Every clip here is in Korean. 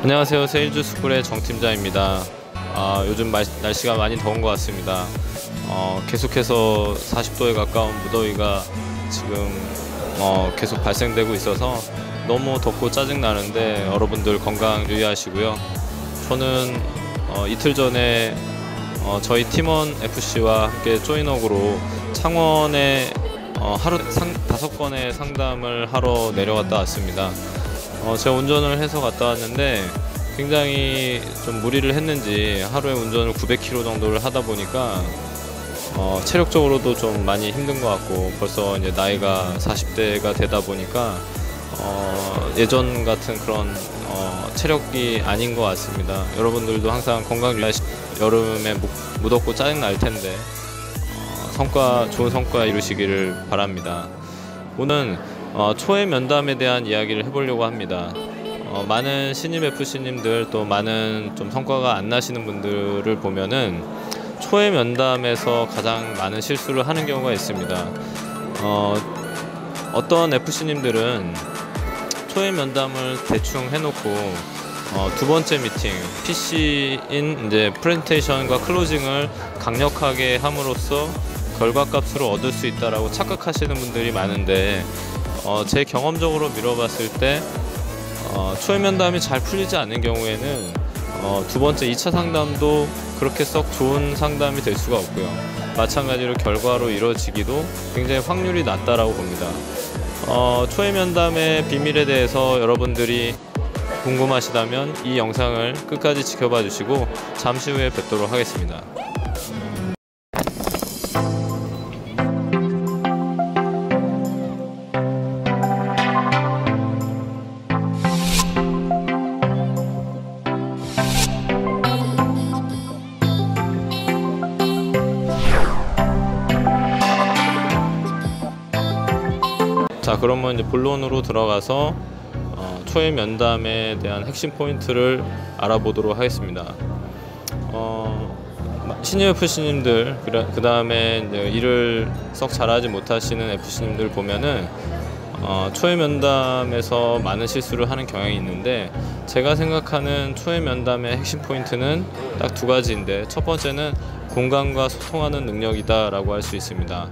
안녕하세요. 세일즈스쿨의 정팀장입니다. 요즘 날씨가 많이 더운 것 같습니다. 계속해서 40도에 가까운 무더위가 지금 계속 발생되고 있어서 너무 덥고 짜증나는데 여러분들 건강 유의하시고요. 저는 이틀 전에 저희 팀원 FC와 함께 조인옥으로 창원에 하루 5건의 상담을 하러 내려갔다 왔습니다. 제가 운전을 해서 갔다 왔는데 굉장히 좀 무리를 했는지 하루에 운전을 900km 정도를 하다 보니까 체력적으로도 좀 많이 힘든 것 같고 벌써 이제 나이가 40대가 되다 보니까 예전 같은 그런 체력이 아닌 것 같습니다. 여러분들도 항상 건강 유의하시고 여름에 무덥고 짜증 날 텐데 좋은 성과 이루시기를 바랍니다. 오늘 초회 면담에 대한 이야기를 해보려고 합니다. 많은 신입 FC님들 또 많은 좀 성과가 안 나시는 분들을 보면은 초회 면담에서 가장 많은 실수를 하는 경우가 있습니다. 어떤 FC님들은 초회 면담을 대충 해놓고 두 번째 미팅, PC인 이제 프레젠테이션과 클로징을 강력하게 함으로써 결과값으로 얻을 수 있다라고 착각하시는 분들이 많은데 제 경험적으로 미뤄봤을 때 초회 면담이 잘 풀리지 않는 경우에는 두 번째 2차 상담도 그렇게 썩 좋은 상담이 될 수가 없고요. 마찬가지로 결과로 이루어지기도 굉장히 확률이 낮다라고 봅니다. 초회 면담의 비밀에 대해서 여러분들이 궁금하시다면 이 영상을 끝까지 지켜봐 주시고 잠시 후에 뵙도록 하겠습니다. 자, 그러면 이제 본론으로 들어가서 초회 면담에 대한 핵심 포인트를 알아보도록 하겠습니다. 신입 FC님들 그 다음에 일을 썩 잘하지 못하시는 FC님들 보면은 초회 면담에서 많은 실수를 하는 경향이 있는데 제가 생각하는 초회 면담의 핵심 포인트는 딱 두 가지인데 첫 번째는 공감과 소통하는 능력이다 라고 할 수 있습니다.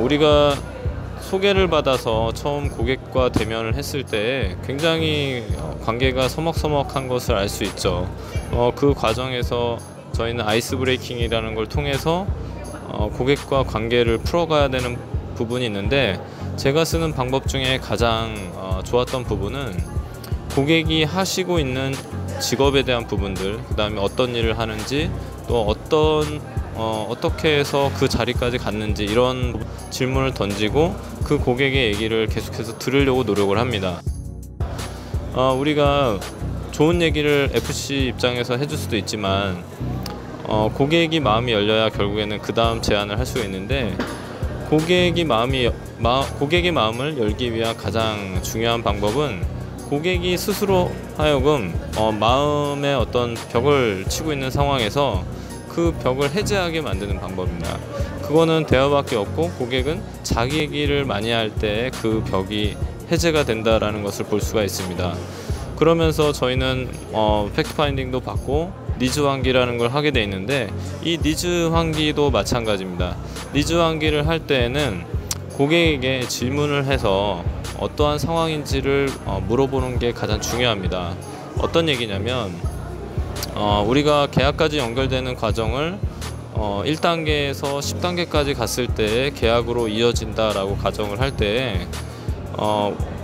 우리가 소개를 받아서 처음 고객과 대면을 했을 때 굉장히 관계가 서먹서먹한 것을 알 수 있죠. 그 과정에서 저희는 아이스 브레이킹이라는 걸 통해서 고객과 관계를 풀어가야 되는 부분이 있는데 제가 쓰는 방법 중에 가장 좋았던 부분은 고객이 하시고 있는 직업에 대한 부분들, 그 다음에 어떤 일을 하는지 또 어떻게 해서 그 자리까지 갔는지 이런 질문을 던지고 그 고객의 얘기를 계속해서 들으려고 노력을 합니다. 우리가 좋은 얘기를 FC 입장에서 해줄 수도 있지만 고객이 마음이 열려야 결국에는 그 다음 제안을 할 수가 있는데 고객의 마음을 열기 위한 가장 중요한 방법은 고객이 스스로 하여금 마음의 어떤 벽을 치고 있는 상황에서 그 벽을 해제하게 만드는 방법입니다. 그거는 대화밖에 없고 고객은 자기 얘기를 많이 할 때 그 벽이 해제가 된다라는 것을 볼 수가 있습니다. 그러면서 저희는 팩트 파인딩도 받고 니즈 환기라는 걸 하게 돼 있는데 이 니즈 환기도 마찬가지입니다. 니즈 환기를 할 때에는 고객에게 질문을 해서 어떠한 상황인지를 물어보는 게 가장 중요합니다. 어떤 얘기냐면 우리가 계약까지 연결되는 과정을 1단계에서 10단계까지 갔을 때 계약으로 이어진다라고 가정을 할 때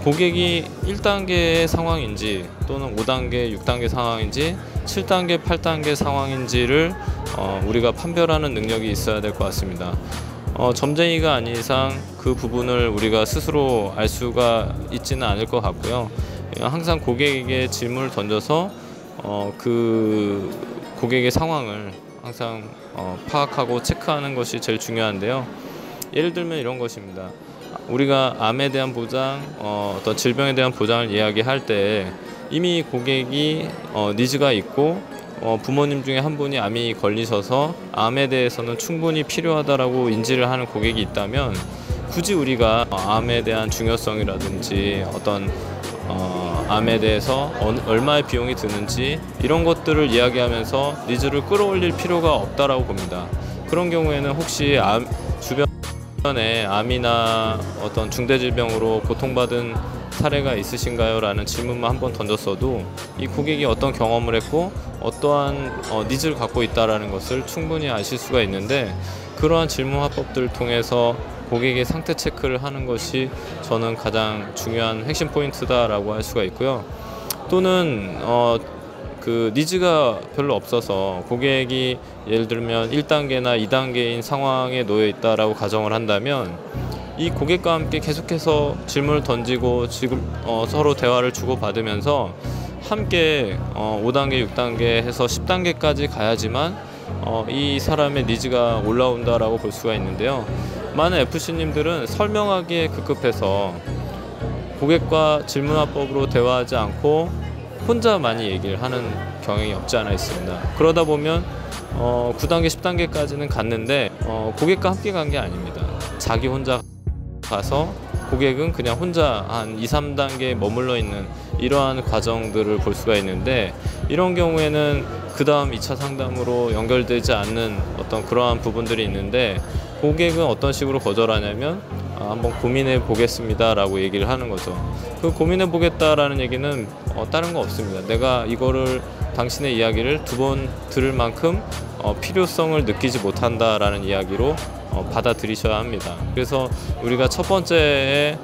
고객이 1단계의 상황인지 또는 5단계, 6단계 상황인지 7단계, 8단계 상황인지를 우리가 판별하는 능력이 있어야 될 것 같습니다. 점쟁이가 아닌 이상 그 부분을 우리가 스스로 알 수가 있지는 않을 것 같고요. 항상 고객에게 질문을 던져서 그 고객의 상황을 항상 파악하고 체크하는 것이 제일 중요한데요. 예를 들면 이런 것입니다. 우리가 암에 대한 보장, 어떤 질병에 대한 보장을 이야기할 때 이미 고객이 니즈가 있고 부모님 중에 한 분이 암이 걸리셔서 암에 대해서는 충분히 필요하다라고 인지를 하는 고객이 있다면 굳이 우리가 암에 대한 중요성이라든지 어떤 암에 대해서 얼마의 비용이 드는지 이런 것들을 이야기하면서 니즈를 끌어올릴 필요가 없다라고 봅니다. 그런 경우에는 혹시 주변에 암이나 어떤 중대질병으로 고통받은 사례가 있으신가요? 라는 질문만 한번 던졌어도 이 고객이 어떤 경험을 했고 어떠한 니즈를 갖고 있다는 것을 충분히 아실 수가 있는데, 그러한 질문 화법들을 통해서 고객의 상태 체크를 하는 것이 저는 가장 중요한 핵심 포인트다라고 할 수가 있고요. 또는 그 니즈가 별로 없어서 고객이 예를 들면 1단계나 2단계인 상황에 놓여 있다라고 가정을 한다면 이 고객과 함께 계속해서 질문을 던지고 지금 서로 대화를 주고받으면서 함께 5단계, 6단계 해서 10단계까지 가야지만 이 사람의 니즈가 올라온다라고 볼 수가 있는데요. 많은 FC님들은 설명하기에 급급해서 고객과 질문화법으로 대화하지 않고 혼자 많이 얘기를 하는 경향이 없지 않아 있습니다. 그러다 보면 9단계, 10단계까지는 갔는데 고객과 함께 간 게 아닙니다. 자기 혼자 가서 고객은 그냥 혼자 한 2, 3단계에 머물러 있는 이러한 과정들을 볼 수가 있는데, 이런 경우에는 그 다음 2차 상담으로 연결되지 않는 어떤 그러한 부분들이 있는데 고객은 어떤 식으로 거절하냐면 한번 고민해 보겠습니다 라고 얘기를 하는 거죠. 그 고민해 보겠다라는 얘기는 다른 거 없습니다. 내가 이거를 당신의 이야기를 2번 들을 만큼 필요성을 느끼지 못한다라는 이야기로 받아들이셔야 합니다. 그래서 우리가 첫 번째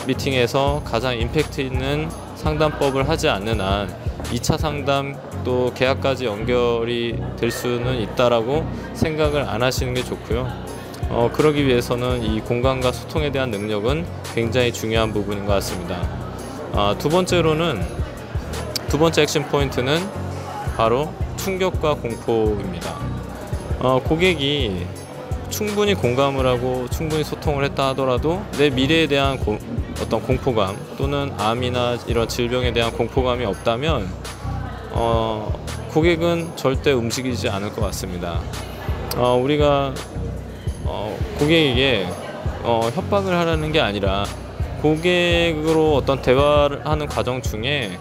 미팅에서 가장 임팩트 있는 상담법을 하지 않는 한 2차 상담 또 계약까지 연결이 될 수는 있다라고 생각을 안 하시는 게 좋고요. 그러기 위해서는 이 공감과 소통에 대한 능력은 굉장히 중요한 부분인 것 같습니다. 두 번째 액션 포인트는 바로 충격과 공포입니다. 고객이 충분히 공감을 하고 충분히 소통을 했다 하더라도 내 미래에 대한 어떤 공포감 또는 암이나 이런 질병에 대한 공포감이 없다면 고객은 절대 움직이지 않을 것 같습니다. 우리가 고객에게 협박을 하라는 게 아니라 고객으로 어떤 대화를 하는 과정 중에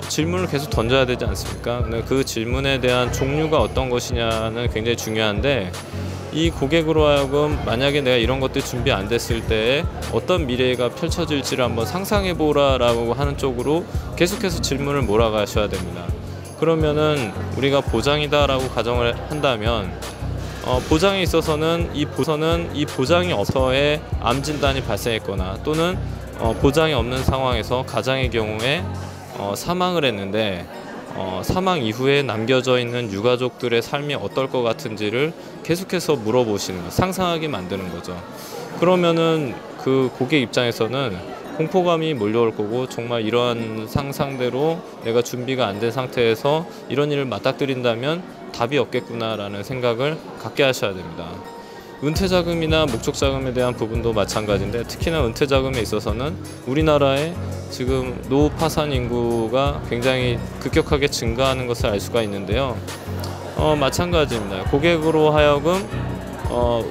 질문을 계속 던져야 되지 않습니까? 그 질문에 대한 종류가 어떤 것이냐는 굉장히 중요한데, 이 고객으로 하여금 만약에 내가 이런 것들 준비 안 됐을 때 어떤 미래가 펼쳐질지를 한번 상상해 보라라고 하는 쪽으로 계속해서 질문을 몰아가셔야 됩니다. 그러면은 우리가 보장이다라고 가정을 한다면 보장에 있어서는 이 보장이 없어의 암 진단이 발생했거나 또는 보장이 없는 상황에서 가장의 경우에 사망을 했는데 사망 이후에 남겨져 있는 유가족들의 삶이 어떨 것 같은지를 계속해서 물어보시는 거, 상상하게 만드는 거죠. 그러면은 그 고객 입장에서는 공포감이 몰려올 거고, 정말 이러한 상상대로 내가 준비가 안 된 상태에서 이런 일을 맞닥뜨린다면 답이 없겠구나라는 생각을 갖게 하셔야 됩니다. 은퇴자금이나 목적자금에 대한 부분도 마찬가지인데, 특히나 은퇴자금에 있어서는 우리나라의 지금 노후 파산 인구가 굉장히 급격하게 증가하는 것을 알 수가 있는데요. 마찬가지입니다. 고객으로 하여금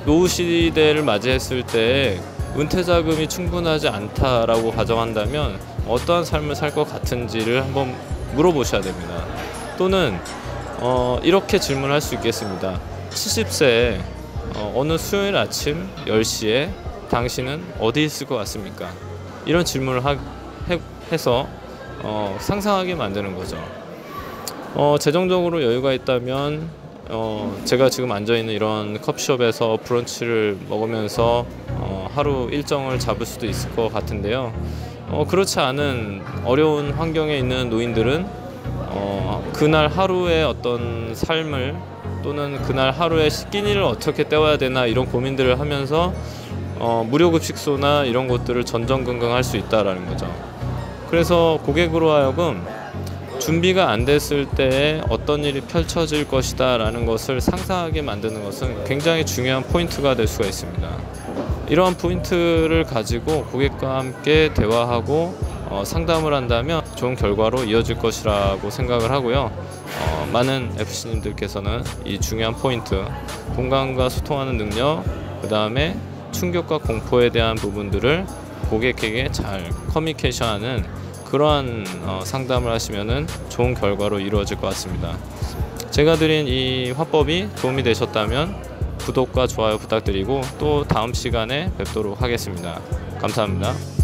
노후 시대를 맞이했을 때 은퇴자금이 충분하지 않다라고 가정한다면 어떠한 삶을 살 것 같은지를 한번 물어보셔야 됩니다. 또는 이렇게 질문할 수 있겠습니다. 70세에 어느 수요일 아침 10시에 당신은 어디 있을 것 같습니까? 이런 질문을 해서 상상하게 만드는 거죠. 재정적으로 여유가 있다면 제가 지금 앉아있는 이런 커피숍에서 브런치를 먹으면서 하루 일정을 잡을 수도 있을 것 같은데요. 그렇지 않은 어려운 환경에 있는 노인들은 그날 하루의 어떤 삶을 또는 그날 하루의 끼니를 어떻게 때워야 되나 이런 고민들을 하면서 무료급식소나 이런 것들을 전전긍긍할 수 있다라는 거죠. 그래서 고객으로 하여금 준비가 안 됐을 때에 어떤 일이 펼쳐질 것이다 라는 것을 상상하게 만드는 것은 굉장히 중요한 포인트가 될 수가 있습니다. 이러한 포인트를 가지고 고객과 함께 대화하고 상담을 한다면 좋은 결과로 이어질 것이라고 생각을 하고요. 많은 FC님들께서는 이 중요한 포인트, 공간과 소통하는 능력, 그 다음에 충격과 공포에 대한 부분들을 고객에게 잘 커뮤니케이션하는 그러한 상담을 하시면은 좋은 결과로 이루어질 것 같습니다. 제가 드린 이 화법이 도움이 되셨다면 구독과 좋아요 부탁드리고 또 다음 시간에 뵙도록 하겠습니다. 감사합니다.